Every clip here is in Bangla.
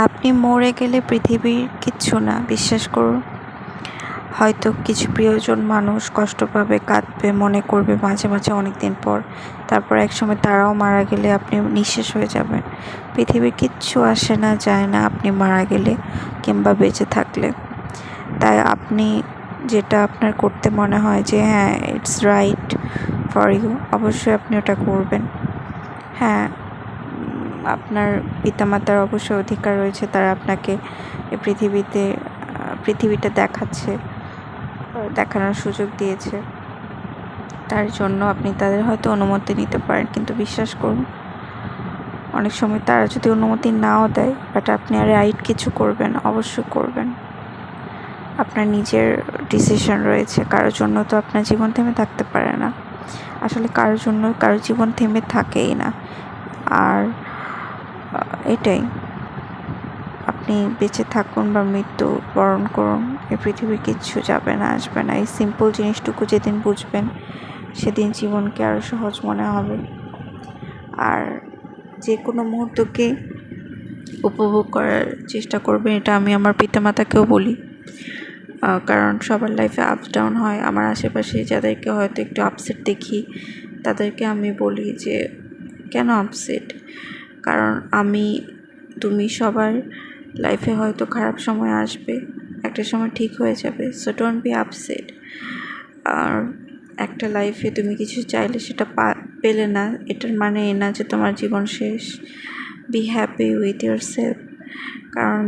আপনি মরে গেলে পৃথিবীর কিচ্ছু না, বিশ্বাস করুন। হয়তো কিছু প্রিয়জন মানুষ কষ্ট পাবে, কাঁদবে, মনে করবে মাঝে মাঝে অনেক দিন পর। তারপর একসময় তারাও মারা গেলে আপনি নিঃশেষ হয়ে যাবেন। পৃথিবীর কিচ্ছু আসে না যায় না আপনি মারা গেলে কিংবা বেঁচে থাকলে। তাই আপনি যেটা আপনার করতে মনে হয় যে হ্যাঁ ইটস রাইট ফর ইউ, অবশ্যই আপনি ওটা করবেন। হ্যাঁ, আপনার পিতামাতার অবশ্যই অধিকার রয়েছে, তারা আপনাকে এই পৃথিবীটা দেখানোর সুযোগ দিয়েছে। তার জন্য আপনি তাদের হয়তো অনুমতি নিতে পারেন, কিন্তু বিশ্বাস করুন অনেক সময় তারা যদি অনুমতি নাও দেয়, বাট আপনি আর রাইট কিছু করবেন, অবশ্যই করবেন। আপনার নিজের ডিসিশন রয়েছে, কারোর জন্য তো আপনার জীবন থেমে থাকতে পারে না। আসলে কারোর জন্য কারোর জীবন থেমে থাকেই না। আর এটাই, আপনি বেঁচে থাকুন বা মৃত্যু বরণ করুন, এই পৃথিবীর কিচ্ছু যাবে না, আসবে না। এই সিম্পল জিনিসটুকু যেদিন বুঝবেন, সেদিন জীবনকে আরও সহজ মনে হবে। আর যে কোনো মুহূর্তকে উপভোগ করার চেষ্টা করবেন, এটা আমি আমার পিতামাতাকেও বলি। কারণ সবার লাইফে আপস ডাউন হয়। আমার আশেপাশে যাদেরকে হয়তো একটু আপসেট দেখি, তাদেরকে আমি বলি যে কেন আপসেট, কারণ তুমি সবার লাইফে হয়তো খারাপ সময় আসবে, একটা সময় ঠিক হয়ে যাবে। So don't be upset. আর একটা লাইফে তুমি কিছু চাইলে সেটা পেলে না, এটার মানে এই না যে তোমার জীবন শেষ। Be happy with your self. কারণ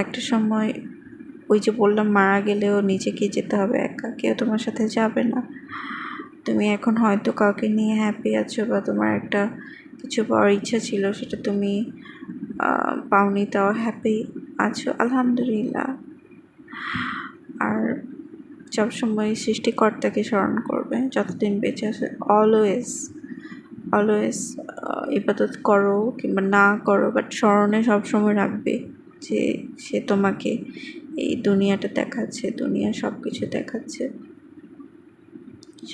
একটা সময় ওই যে বললাম, মারা গেলেও নিজেকে যেতে হবে একা, কেউ তোমার সাথে যাবে না। তুমি এখন হয়তো কাউকে নিয়ে হ্যাপি আছো, বা তোমার একটা কিছু পাওয়ার ইচ্ছা ছিল, সেটা তুমি পাওনি, তাও হ্যাপি আছো, আলহামদুলিল্লাহ। আর সবসময় সৃষ্টিকর্তাকে স্মরণ করবে যতদিন বেঁচে আছে। অলওয়েজ ইবাদত করো কিংবা না করো, বাট স্মরণে সবসময় রাখবে যে সে তোমাকে এই দুনিয়াটা দেখাচ্ছে, দুনিয়া সব কিছু দেখাচ্ছে,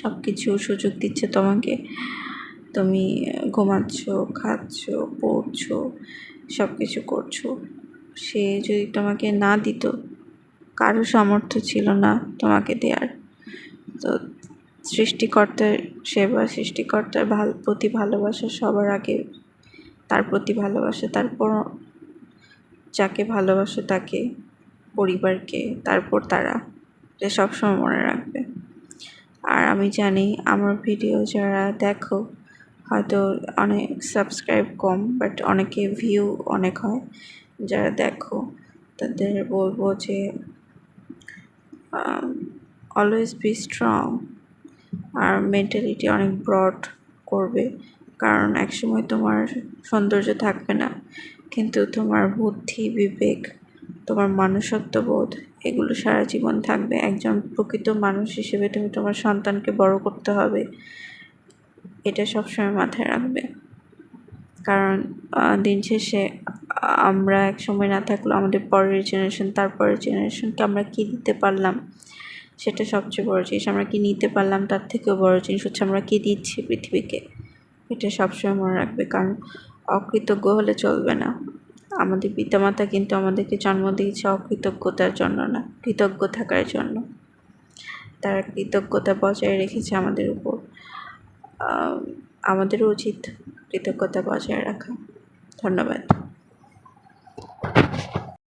সব কিছু সুযোগ দিচ্ছে তোমাকে। তুমি ঘুমাচ্ছ, খাচ্ছ, পড়ছো, সব কিছু করছো। সে যদি তোমাকে না দিত, কারো সামর্থ্য ছিল না তোমাকে দেওয়ার। তো সৃষ্টিকর্তার সেবা, সৃষ্টিকর্তার প্রতি ভালোবাসা সবার আগে, তার প্রতি ভালোবাসা, তারপর যাকে ভালোবাসো তাকে, পরিবারকে, তারপর তারা, এটা সবসময় মনে রাখবে। আর আমি জানি আমার ভিডিও যারা দেখো, হয়তো অনেক সাবস্ক্রাইব কম, বাট অনেকে ভিউ অনেক হয়। যারা দেখো তাদের বলবো যে অলওয়েজ বি স্ট্রং। আর মেন্টালিটি অনেক ব্রড করবে, কারণ একসময় তোমার সৌন্দর্য থাকবে না, কিন্তু তোমার বুদ্ধি, বিবেক, তোমার মনুষ্যত্ববোধ, এগুলো সারা জীবন থাকবে। একজন প্রকৃত মানুষ হিসেবে তুমি তোমার সন্তানকে বড় করতে হবে, এটা সবসময় মাথায় রাখবে। কারণ দিন শেষে আমরা এক সময় না থাকলেও আমাদের পরের জেনারেশন, তারপরের জেনারেশনকে আমরা কী দিতে পারলাম, সেটা সবচেয়ে বড় জিনিস। আমরা কি নিতে পারলাম, তার থেকেও বড় জিনিস হচ্ছে আমরা কি দিচ্ছি পৃথিবীকে, এটা সবসময় মনে রাখবে। কারণ অকৃতজ্ঞ হলে চলবে না। আমাদের পিতামাতা কিন্তু আমাদেরকে জন্ম দিয়েছে অকৃতজ্ঞতার জন্য না, কৃতজ্ঞ থাকার জন্য। তারা কৃতজ্ঞতা বজায় রেখেছে আমাদের উপর। আমাদেরও উচিত কৃতজ্ঞতা বজায় রাখা। ধন্যবাদ।